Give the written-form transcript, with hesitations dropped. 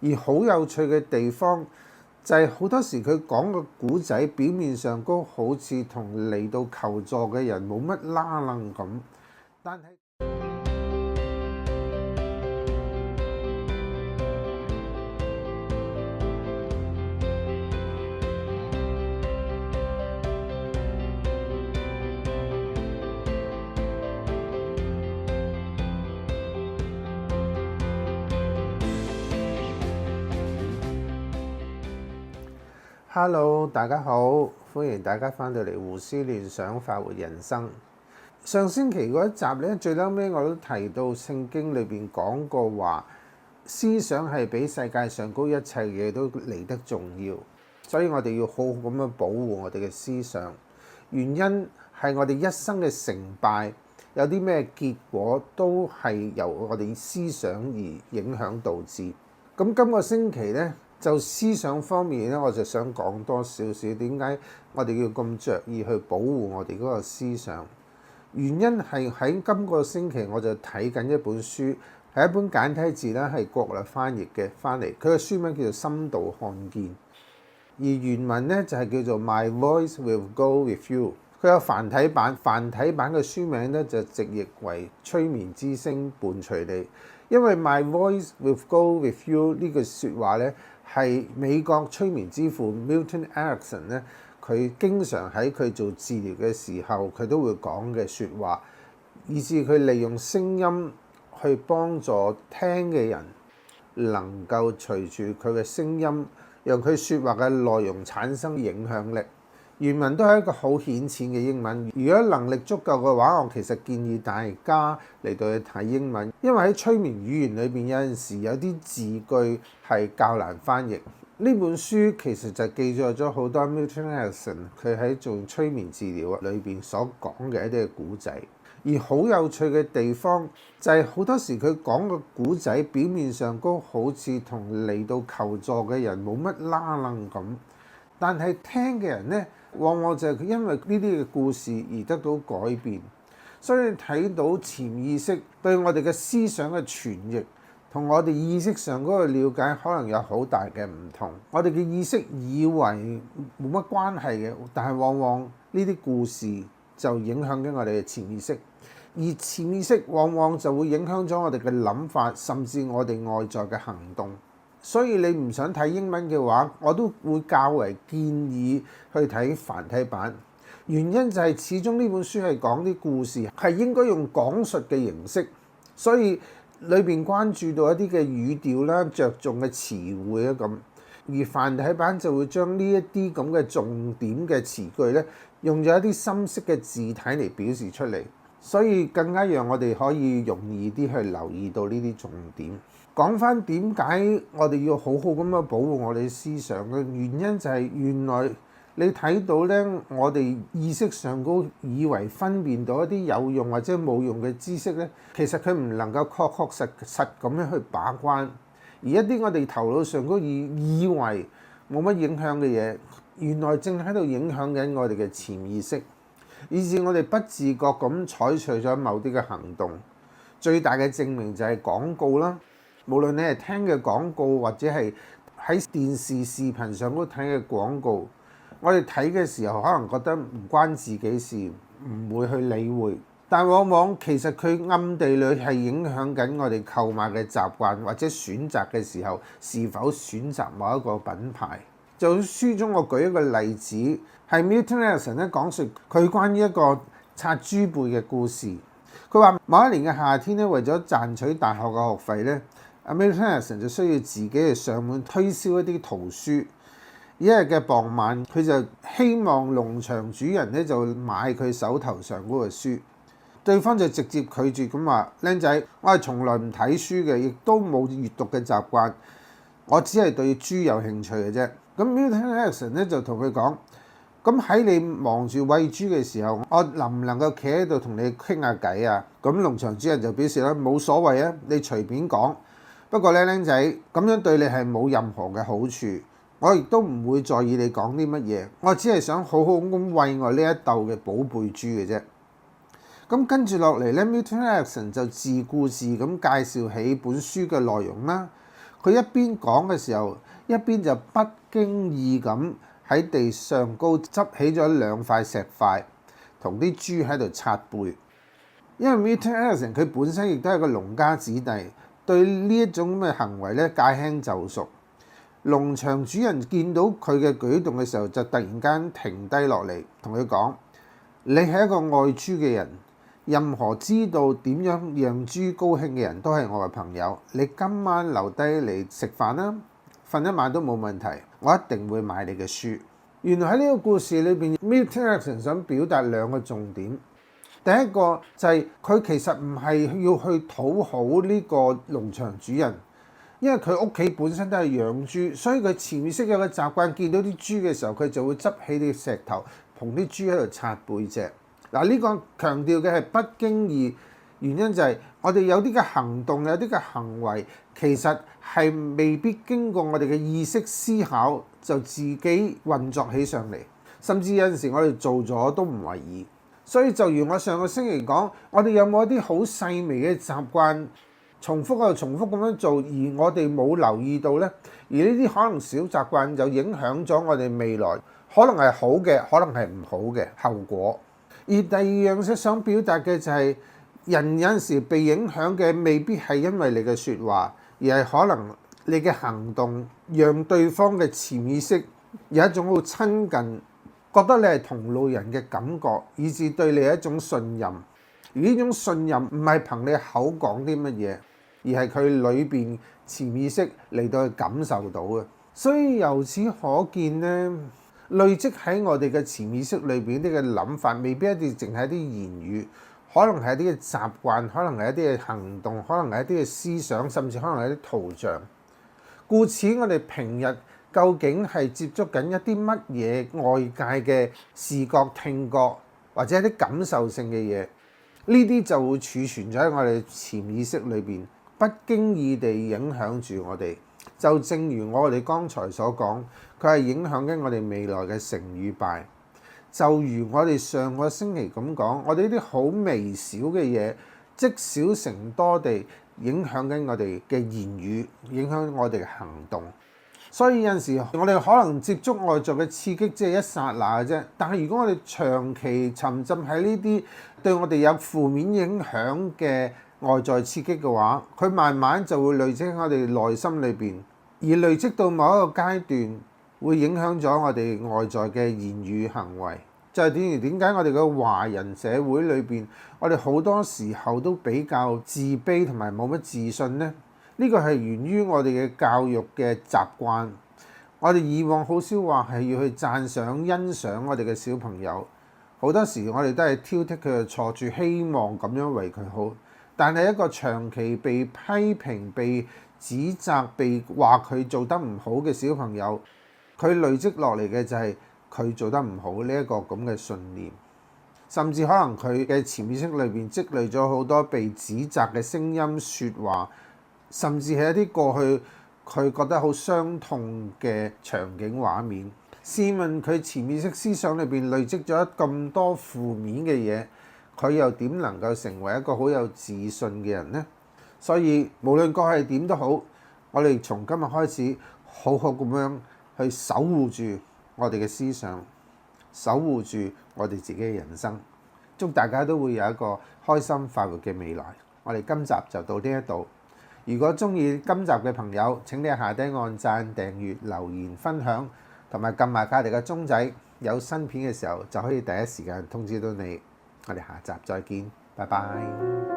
而好有趣嘅地方就係好多時佢講嘅古仔表面上都好似同嚟到求助嘅人冇乜拉楞咁，但係Hello， 大家好，歡迎大家翻到嚟胡思亂想快活人生。上星期嗰一集咧，最後尾我都提到聖經裏邊講過話，思想係比世界上高一切嘢都嚟得重要，所以我哋要好好咁樣保護我哋嘅思想。原因係我哋一生嘅成敗，有啲咩結果都係由我哋思想而影響導致。咁今個星期咧，就思想方面咧，我就想講多少少點解我哋要咁着意去保護我哋嗰個思想。原因係喺今個星期我就睇緊一本書，係一本簡體字啦，係國內翻譯嘅翻嚟。佢嘅書名叫做《深度看見》，而原文咧就係叫做 My Voice Will Go With You。佢有繁體版嘅書名咧就直譯為催眠之聲伴隨你。因為 My Voice Will Go With You 呢句説話咧，係美國催眠之父 Milton Erickson 咧，佢經常喺佢做治療嘅時候，佢都會講嘅説話，以至佢利用聲音去幫助聽嘅人能夠隨住佢嘅聲音，讓佢説話嘅內容產生影響力。原文都係一個好顯淺嘅英文，如果能力足夠嘅話，我其實建議大家嚟到去睇英文，因為喺催眠語言裏邊有陣時有啲字句係較難翻譯。呢本書其實就記載咗好多 Milton Erickson 佢喺做催眠治療裏邊所講嘅一啲嘅古仔。而好有趣嘅地方就係好多時佢講嘅古仔表面上都好似同嚟到求助嘅人冇乜拉楞咁，但係聽嘅人呢，往往就係佢因為呢啲嘅故事而得到改變。所以睇到潛意識對我哋嘅思想嘅傳譯同我哋意識上嗰個了解可能有好大嘅唔同。我哋嘅意識以為冇乜關係嘅，但係往往呢啲故事就影響緊我哋嘅潛意識，而潛意識往往就會影響咗我哋嘅諗法，甚至我哋外在嘅行動。所以你唔想睇英文嘅話，我都會較為建議去睇繁體版。原因就係始終呢本書係講啲故事，係應該用講述嘅形式，所以裏邊關注到一啲嘅語調啦、着重嘅詞彙啊咁。而繁體版就會將呢一啲咁嘅重點嘅詞句咧，用咗一啲深色嘅字體嚟表示出嚟，所以更加讓我哋可以容易啲去留意到呢啲重點。講翻點解我哋要好好咁樣保護我哋思想嘅原因就係原來你睇到咧，我哋意識上高以為分辨到一啲有用或者冇用嘅知識咧，其實佢唔能夠確實咁樣去把關。而一啲我哋頭腦上高以為冇乜影響嘅嘢，原來正喺度影響緊我哋嘅潛意識，以致我哋不自覺咁採取咗某啲嘅行動。最大嘅證明就係廣告啦。無論你係聽嘅廣告，或者係喺電視視頻上都睇嘅廣告，我哋睇嘅時候可能覺得唔關自己事，唔會去理會，但往往其實佢暗地裏係影響緊我哋購買嘅習慣，或者選擇嘅時候是否選擇某一個品牌。就書中我舉一個例子，係 Milton Erickson 咧講述佢關於一個擦豬背嘅故事。佢話某一年嘅夏天咧，為咗賺取大學嘅學費咧，Milton Erickson 就需要自己去上門推銷一啲圖書。一日嘅傍晚，佢就希望農場主人咧就買佢手頭上嗰個書。對方就直接拒絕咁話：靚仔，我係從來唔睇書嘅，亦都冇閱讀嘅習慣，我只係對豬有興趣嘅啫。咁 Milton Erickson 咧就同佢講：咁喺你忙住餵豬嘅時候，我能唔能夠企喺度同你傾下偈啊？咁農場主人就表示咧冇所謂啊，你隨便講。不過咧，僆仔咁樣對你係冇任何嘅好處，我亦都唔會在意你講啲乜嘢，我只係想好好咁餵我呢一竇嘅寶貝豬嘅啫。咁跟住落嚟咧 ，Milton Erickson 就自顧自咁介紹起本書嘅內容啦。佢一邊講嘅時候，一邊就不經意咁喺地上高執起咗2塊石塊，同啲豬喺度擦背。因為 Milton Erickson 佢本身亦都係個農家子弟，對呢一種咁嘅行為咧駕輕就熟。農場主人見到佢嘅舉動嘅時候，就突然間停低落嚟，同佢講：你係一個愛豬嘅人，任何知道點樣讓豬高興嘅人都係我嘅朋友。你今晚留低嚟食飯啦，瞓一晚都冇問題，我一定會買你嘅書。原來喺呢個故事裏邊 Milton Erickson 想表達2個重點。第一個就係佢其實唔係要去討好呢個農場主人，因為佢屋企本身都係養豬，所以佢潛意識有個習慣，見到啲豬嘅時候，佢就會執起啲石頭同啲豬喺度擦背脊。嗱，呢個強調嘅係不經意，原因就係我哋有啲嘅行動，有啲嘅行為，其實係未必經過我哋嘅意識思考就自己運作起上嚟，甚至有陣時我哋做咗都唔為意。所以就如我上個星期講，我哋有冇一啲好細微嘅習慣，重複又重複咁樣做，而我哋冇留意到呢？而呢啲可能小習慣就影響咗我哋未來，可能係好嘅，可能係唔好嘅後果。而第二樣想表達嘅就係，人有陣時被影響嘅未必係因為你嘅説話，而係可能你嘅行動讓對方嘅潛意識有一種好親近，覺得你係同路人嘅感覺，以至對你係一種信任。而呢種信任唔係憑你口講啲乜嘢，而係佢裏邊潛意識嚟到去感受到嘅。所以由此可見呢，累積喺我哋嘅潛意識裏邊啲嘅諗法，未必一定淨係啲言語，可能係一啲嘅習慣，可能係一啲嘅行動，可能係一啲嘅思想，甚至可能係一啲圖像。故此，我哋平日究竟係接觸緊一啲乜嘢外界嘅視覺、聽覺或者一啲感受性嘅嘢？呢啲就會儲存咗喺我哋潛意識裏邊，不經意地影響住我哋。就正如我哋剛才所講，佢係影響緊我哋未來嘅成與敗。就如我哋上個星期咁講，我哋呢啲好微小嘅嘢，積少成多地影響緊我哋嘅言語，影響我哋嘅行動。所以有陣時我哋可能接觸外在嘅刺激只係一剎那嘅啫，但係如果我哋長期沉浸喺呢啲對我哋有負面影響嘅外在刺激嘅話，佢慢慢就會累積喺我哋內心裏邊，而累積到某一個階段會影響咗我哋外在嘅言語行為。就係點解我哋嘅華人社會裏邊，我哋好多時候都比較自卑同埋冇乜自信呢？呢個係源於我哋嘅教育嘅習慣。我哋以往好少話係要去讚賞、欣賞我哋嘅小朋友，好多時我哋都係挑剔佢嘅錯處，希望咁樣為佢好。但係一個長期被批評、被指責、被話佢做得唔好嘅小朋友，佢累積落嚟嘅就係佢做得唔好呢一個咁嘅信念，甚至可能佢嘅潛意識裏邊積累咗好多被指責嘅聲音、説話。甚至係一啲過去佢覺得好傷痛嘅場景畫面。試問佢潛意識思想裏邊累積咗咁多負面嘅嘢，佢又點能夠成為一個好有自信嘅人呢？所以無論過去點都好，我哋從今日開始好好咁樣去守護住我哋嘅思想，守護住我哋自己嘅人生。祝大家都會有一個開心快活嘅未來。我哋今集就到呢一度。如果鍾意今集嘅朋友，請你下低按讚、訂閱、留言、分享，同埋撳埋隔離嘅鐘仔，有新片嘅時候就可以第一時間通知到你。我哋下集再見，拜拜。